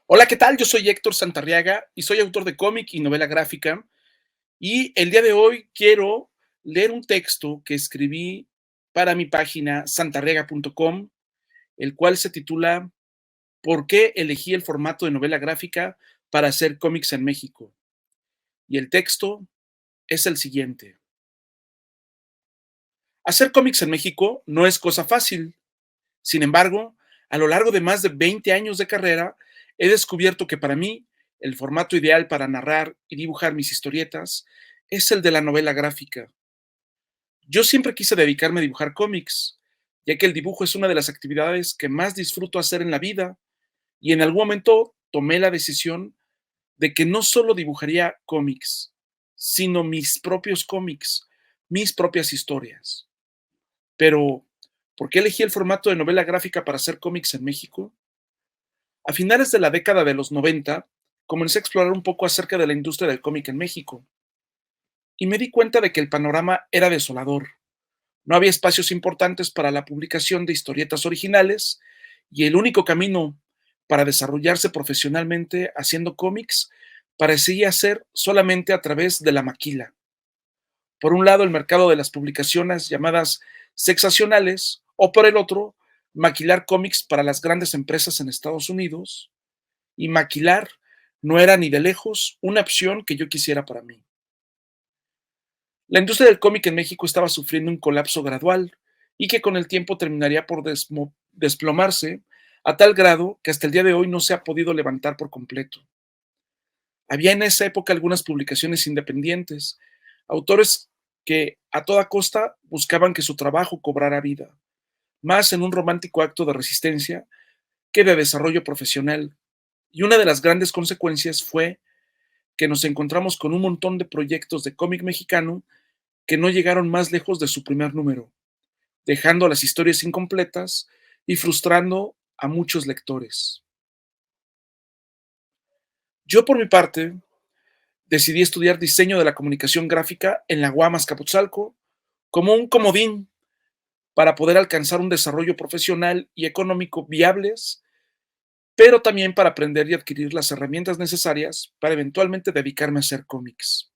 Hola, ¿qué tal? Yo soy Héctor Santarriaga y soy autor de cómic y novela gráfica. Y el día de hoy quiero leer un texto que escribí para mi página santarriaga.com, el cual se titula ¿Por qué elegí el formato de novela gráfica para hacer cómics en México? Y el texto es el siguiente. Hacer cómics en México no es cosa fácil. Sin embargo, a lo largo de más de 20 años de carrera, he descubierto que para mí el formato ideal para narrar y dibujar mis historietas es el de la novela gráfica. Yo siempre quise dedicarme a dibujar cómics, ya que el dibujo es una de las actividades que más disfruto hacer en la vida, y en algún momento tomé la decisión de que no solo dibujaría cómics, sino mis propios cómics, mis propias historias. Pero, ¿por qué elegí el formato de novela gráfica para hacer cómics en México? A finales de la década de los 90, comencé a explorar un poco acerca de la industria del cómic en México y me di cuenta de que el panorama era desolador. No había espacios importantes para la publicación de historietas originales y el único camino para desarrollarse profesionalmente haciendo cómics parecía ser solamente a través de la maquila. Por un lado, el mercado de las publicaciones llamadas sexacionales, o por el otro, maquilar cómics para las grandes empresas en Estados Unidos, y maquilar no era ni de lejos una opción que yo quisiera para mí. La industria del cómic en México estaba sufriendo un colapso gradual y que con el tiempo terminaría por desplomarse a tal grado que hasta el día de hoy no se ha podido levantar por completo. Había en esa época algunas publicaciones independientes, autores que a toda costa buscaban que su trabajo cobrara vida, más en un romántico acto de resistencia que de desarrollo profesional. Y una de las grandes consecuencias fue que nos encontramos con un montón de proyectos de cómic mexicano que no llegaron más lejos de su primer número, dejando las historias incompletas y frustrando a muchos lectores. Yo, por mi parte, decidí estudiar diseño de la comunicación gráfica en la UAM Azcapotzalco como un comodín para poder alcanzar un desarrollo profesional y económico viables, pero también para aprender y adquirir las herramientas necesarias para eventualmente dedicarme a hacer cómics.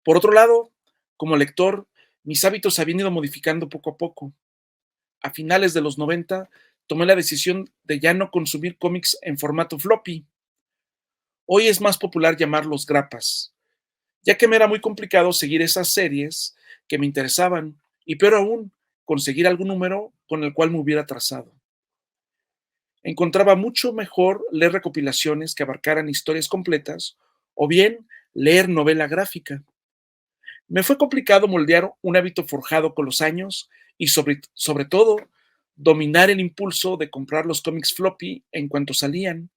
Por otro lado, como lector, mis hábitos se habían ido modificando poco a poco. A finales de los 90, tomé la decisión de ya no consumir cómics en formato floppy. Hoy es más popular llamarlos grapas, ya que me era muy complicado seguir esas series que me interesaban y peor aún, conseguir algún número con el cual me hubiera trazado. Encontraba mucho mejor leer recopilaciones que abarcaran historias completas o bien leer novela gráfica. Me fue complicado moldear un hábito forjado con los años y sobre todo dominar el impulso de comprar los cómics floppy en cuanto salían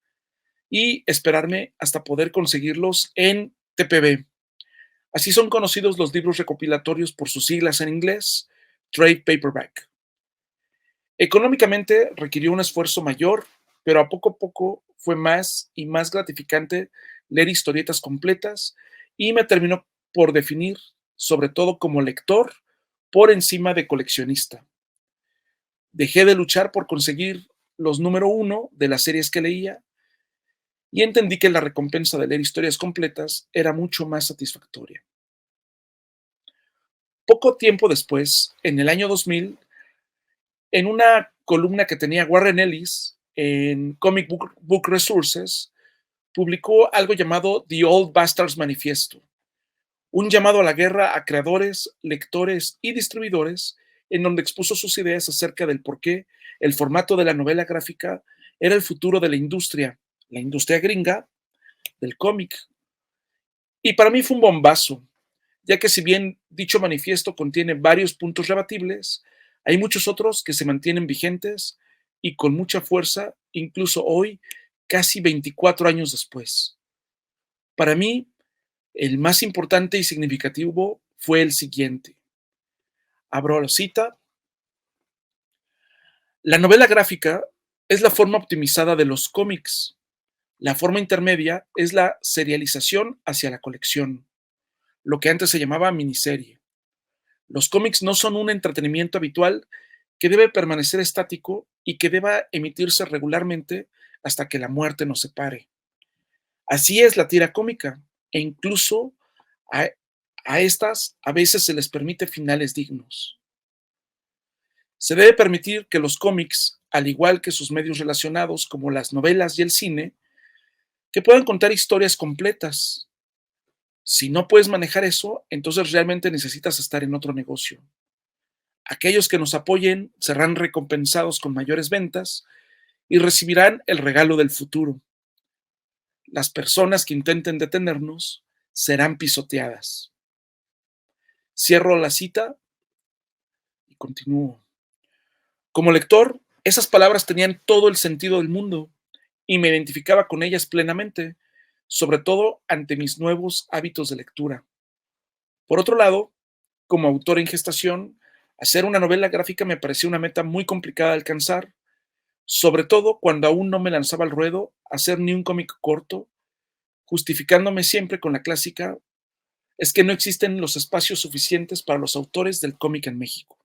y esperarme hasta poder conseguirlos en TPB. Así son conocidos los libros recopilatorios por sus siglas en inglés, Trade Paperback. Económicamente requirió un esfuerzo mayor, pero a poco fue más y más gratificante leer historietas completas y me terminó por definir, sobre todo como lector, por encima de coleccionista. Dejé de luchar por conseguir los número uno de las series que leía y entendí que la recompensa de leer historias completas era mucho más satisfactoria. Poco tiempo después, en el año 2000, en una columna que tenía Warren Ellis en Comic Book Resources, publicó algo llamado The Old Bastards Manifesto, un llamado a la guerra a creadores, lectores y distribuidores, en donde expuso sus ideas acerca del por qué el formato de la novela gráfica era el futuro de la industria gringa del cómic. Y para mí fue un bombazo, ya que si bien dicho manifiesto contiene varios puntos rebatibles, hay muchos otros que se mantienen vigentes y con mucha fuerza, incluso hoy, casi 24 años después. Para mí, el más importante y significativo fue el siguiente. Abro la cita. La novela gráfica es la forma optimizada de los cómics. La forma intermedia es la serialización hacia la colección, lo que antes se llamaba miniserie. Los cómics no son un entretenimiento habitual que debe permanecer estático y que deba emitirse regularmente hasta que la muerte nos separe. Así es la tira cómica, e incluso a, a estas a veces se les permite finales dignos. Se debe permitir que los cómics, al igual que sus medios relacionados como las novelas y el cine, que puedan contar historias completas. Si no puedes manejar eso, entonces realmente necesitas estar en otro negocio. Aquellos que nos apoyen serán recompensados con mayores ventas y recibirán el regalo del futuro. Las personas que intenten detenernos serán pisoteadas. Cierro la cita y continúo. Como lector, esas palabras tenían todo el sentido del mundo y me identificaba con ellas plenamente, sobre todo ante mis nuevos hábitos de lectura. Por otro lado, como autor en gestación, hacer una novela gráfica me parecía una meta muy complicada de alcanzar, sobre todo cuando aún no me lanzaba al ruedo a hacer ni un cómic corto, justificándome siempre con la clásica, es que no existen los espacios suficientes para los autores del cómic en México.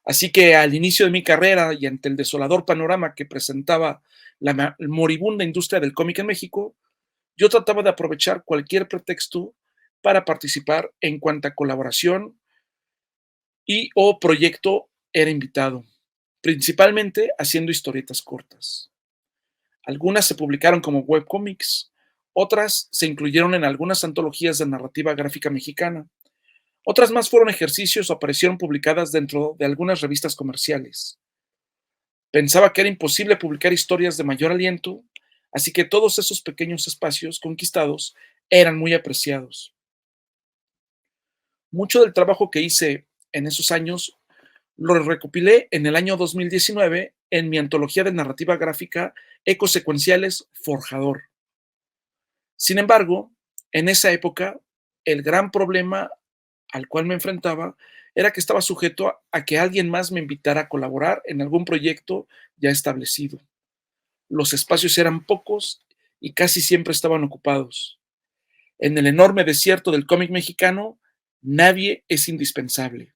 Así que al inicio de mi carrera y ante el desolador panorama que presentaba la moribunda industria del cómic en México, yo trataba de aprovechar cualquier pretexto para participar en cuanta colaboración y o proyecto era invitado, principalmente haciendo historietas cortas. Algunas se publicaron como webcomics, otras se incluyeron en algunas antologías de narrativa gráfica mexicana, otras más fueron ejercicios o aparecieron publicadas dentro de algunas revistas comerciales. Pensaba que era imposible publicar historias de mayor aliento, así que todos esos pequeños espacios conquistados eran muy apreciados. Mucho del trabajo que hice en esos años lo recopilé en el año 2019 en mi antología de narrativa gráfica Ecosecuenciales Forjador. Sin embargo, en esa época, el gran problema al cual me enfrentaba era que estaba sujeto a que alguien más me invitara a colaborar en algún proyecto ya establecido. Los espacios eran pocos y casi siempre estaban ocupados. En el enorme desierto del cómic mexicano, nadie es indispensable.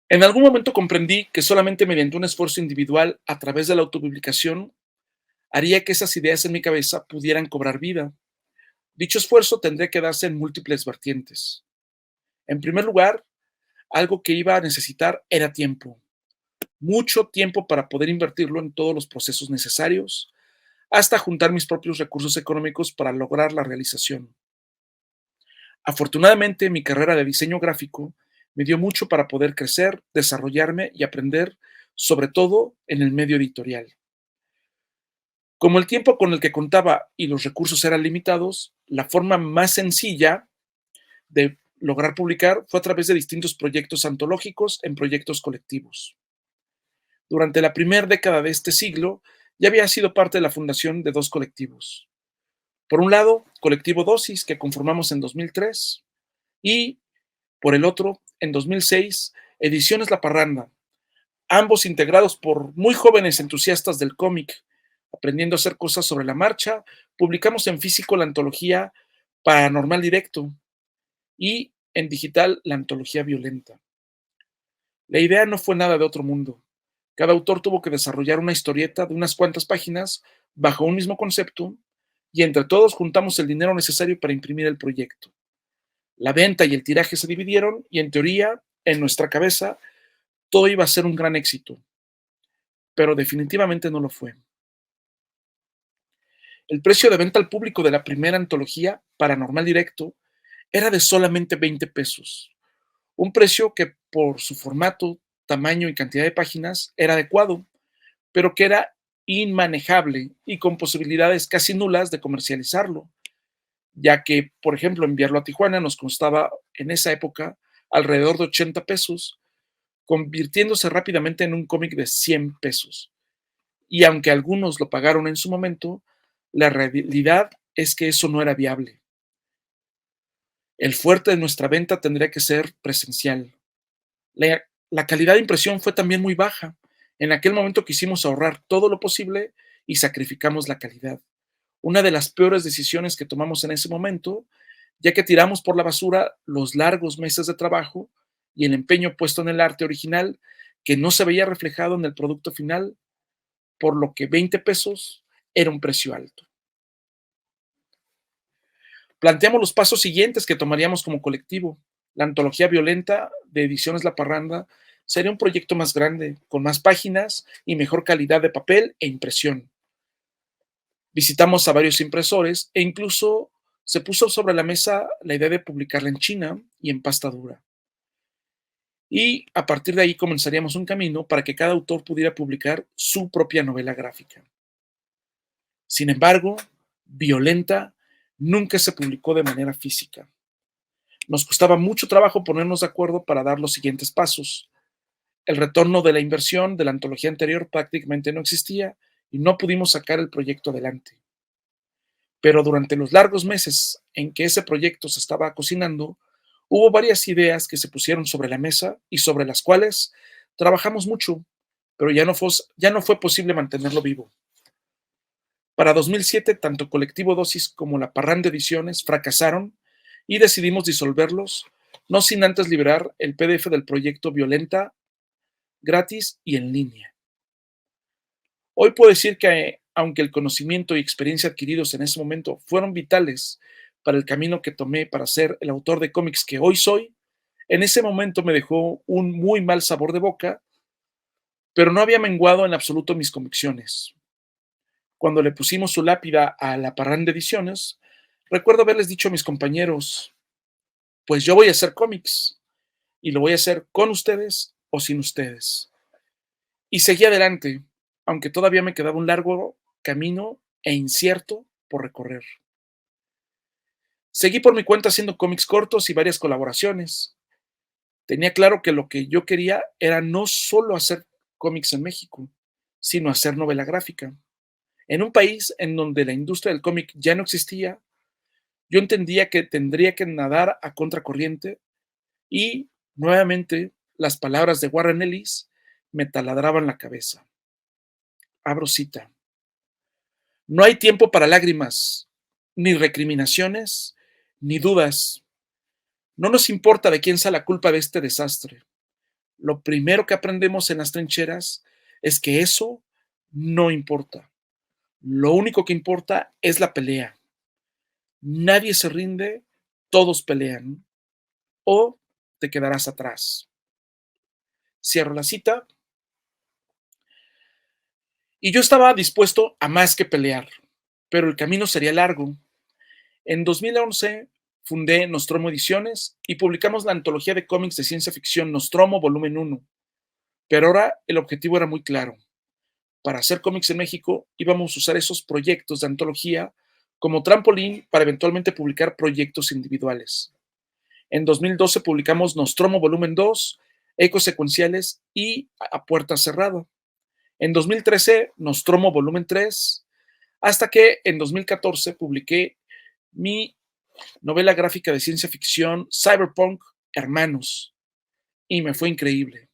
En algún momento comprendí que solamente mediante un esfuerzo individual a través de la autopublicación haría que esas ideas en mi cabeza pudieran cobrar vida. Dicho esfuerzo tendría que darse en múltiples vertientes. En primer lugar, algo que iba a necesitar era tiempo, mucho tiempo para poder invertirlo en todos los procesos necesarios, hasta juntar mis propios recursos económicos para lograr la realización. Afortunadamente, mi carrera de diseño gráfico me dio mucho para poder crecer, desarrollarme y aprender, sobre todo en el medio editorial. Como el tiempo con el que contaba y los recursos eran limitados, la forma más sencilla de lograr publicar fue a través de distintos proyectos antológicos en proyectos colectivos. Durante la primera década de este siglo, ya había sido parte de la fundación de dos colectivos. Por un lado, Colectivo Dosis, que conformamos en 2003, y por el otro, en 2006, Ediciones La Parranda, ambos integrados por muy jóvenes entusiastas del cómic. Aprendiendo a hacer cosas sobre la marcha, publicamos en físico la antología Paranormal Directo y en digital la antología Violenta. La idea no fue nada de otro mundo. Cada autor tuvo que desarrollar una historieta de unas cuantas páginas bajo un mismo concepto y entre todos juntamos el dinero necesario para imprimir el proyecto. La venta y el tiraje se dividieron y en teoría, en nuestra cabeza, todo iba a ser un gran éxito, pero definitivamente no lo fue. El precio de venta al público de la primera antología, Paranormal Directo, era de solamente 20 pesos. Un precio que por su formato, tamaño y cantidad de páginas era adecuado, pero que era inmanejable y con posibilidades casi nulas de comercializarlo, ya que, por ejemplo, enviarlo a Tijuana nos costaba en esa época alrededor de 80 pesos, convirtiéndose rápidamente en un cómic de 100 pesos. Y aunque algunos lo pagaron en su momento, la realidad es que eso no era viable. El fuerte de nuestra venta tendría que ser presencial. La, la calidad de impresión fue también muy baja. En aquel momento quisimos ahorrar todo lo posible y sacrificamos la calidad. Una de las peores decisiones que tomamos en ese momento, ya que tiramos por la basura los largos meses de trabajo y el empeño puesto en el arte original que no se veía reflejado en el producto final, por lo que 20 pesos era un precio alto. Planteamos los pasos siguientes que tomaríamos como colectivo. La antología violenta de Ediciones La Parranda sería un proyecto más grande, con más páginas y mejor calidad de papel e impresión. Visitamos a varios impresores e incluso se puso sobre la mesa la idea de publicarla en China y en pasta dura. Y a partir de ahí comenzaríamos un camino para que cada autor pudiera publicar su propia novela gráfica. Sin embargo, Violenta nunca se publicó de manera física. Nos costaba mucho trabajo ponernos de acuerdo para dar los siguientes pasos. El retorno de la inversión de la antología anterior prácticamente no existía y no pudimos sacar el proyecto adelante. Pero durante los largos meses en que ese proyecto se estaba cocinando, hubo varias ideas que se pusieron sobre la mesa y sobre las cuales trabajamos mucho, pero ya no fue posible mantenerlo vivo. Para 2007, tanto Colectivo Dosis como La Parranda Ediciones fracasaron y decidimos disolverlos, no sin antes liberar el PDF del proyecto Violenta gratis y en línea. Hoy puedo decir que, aunque el conocimiento y experiencia adquiridos en ese momento fueron vitales para el camino que tomé para ser el autor de cómics que hoy soy, en ese momento me dejó un muy mal sabor de boca, pero no había menguado en absoluto mis convicciones. Cuando le pusimos su lápida a La Parranda Ediciones, recuerdo haberles dicho a mis compañeros, pues yo voy a hacer cómics y lo voy a hacer con ustedes o sin ustedes. Y seguí adelante, aunque todavía me quedaba un largo camino e incierto por recorrer. Seguí por mi cuenta haciendo cómics cortos y varias colaboraciones. Tenía claro que lo que yo quería era no solo hacer cómics en México, sino hacer novela gráfica. En un país en donde la industria del cómic ya no existía, yo entendía que tendría que nadar a contracorriente y, nuevamente, las palabras de Warren Ellis me taladraban la cabeza. Abro cita. No hay tiempo para lágrimas, ni recriminaciones, ni dudas. No nos importa de quién sea la culpa de este desastre. Lo primero que aprendemos en las trincheras es que eso no importa. Lo único que importa es la pelea. Nadie se rinde, todos pelean. O te quedarás atrás. Cierro la cita. Y yo estaba dispuesto a más que pelear, pero el camino sería largo. En 2011 fundé Nostromo Ediciones y publicamos la antología de cómics de ciencia ficción Nostromo Volumen 1. Pero ahora el objetivo era muy claro. Para hacer cómics en México íbamos a usar esos proyectos de antología como trampolín para eventualmente publicar proyectos individuales. En 2012 publicamos Nostromo Volumen 2, Ecos Secuenciales y A Puerta Cerrada. En 2013, Nostromo Volumen 3, hasta que en 2014 publiqué mi novela gráfica de ciencia ficción Cyberpunk Hermanos, y me fue increíble.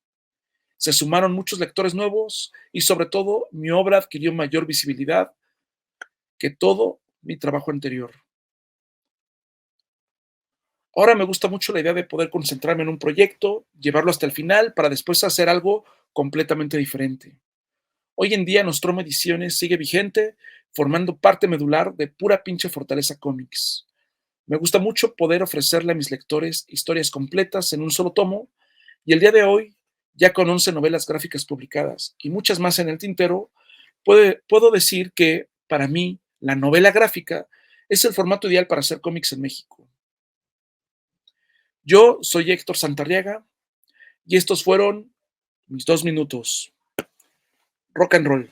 Se sumaron muchos lectores nuevos y sobre todo mi obra adquirió mayor visibilidad que todo mi trabajo anterior. Ahora me gusta mucho la idea de poder concentrarme en un proyecto, llevarlo hasta el final para después hacer algo completamente diferente. Hoy en día Nostromo Ediciones sigue vigente, formando parte medular de Pura Pinche Fortaleza Comics. Me gusta mucho poder ofrecerle a mis lectores historias completas en un solo tomo, y el día de hoy, ya con 11 novelas gráficas publicadas y muchas más en el tintero, puedo decir que, para mí, la novela gráfica es el formato ideal para hacer cómics en México. Yo soy Héctor Santarriaga y estos fueron mis 2 minutos. Rock and roll.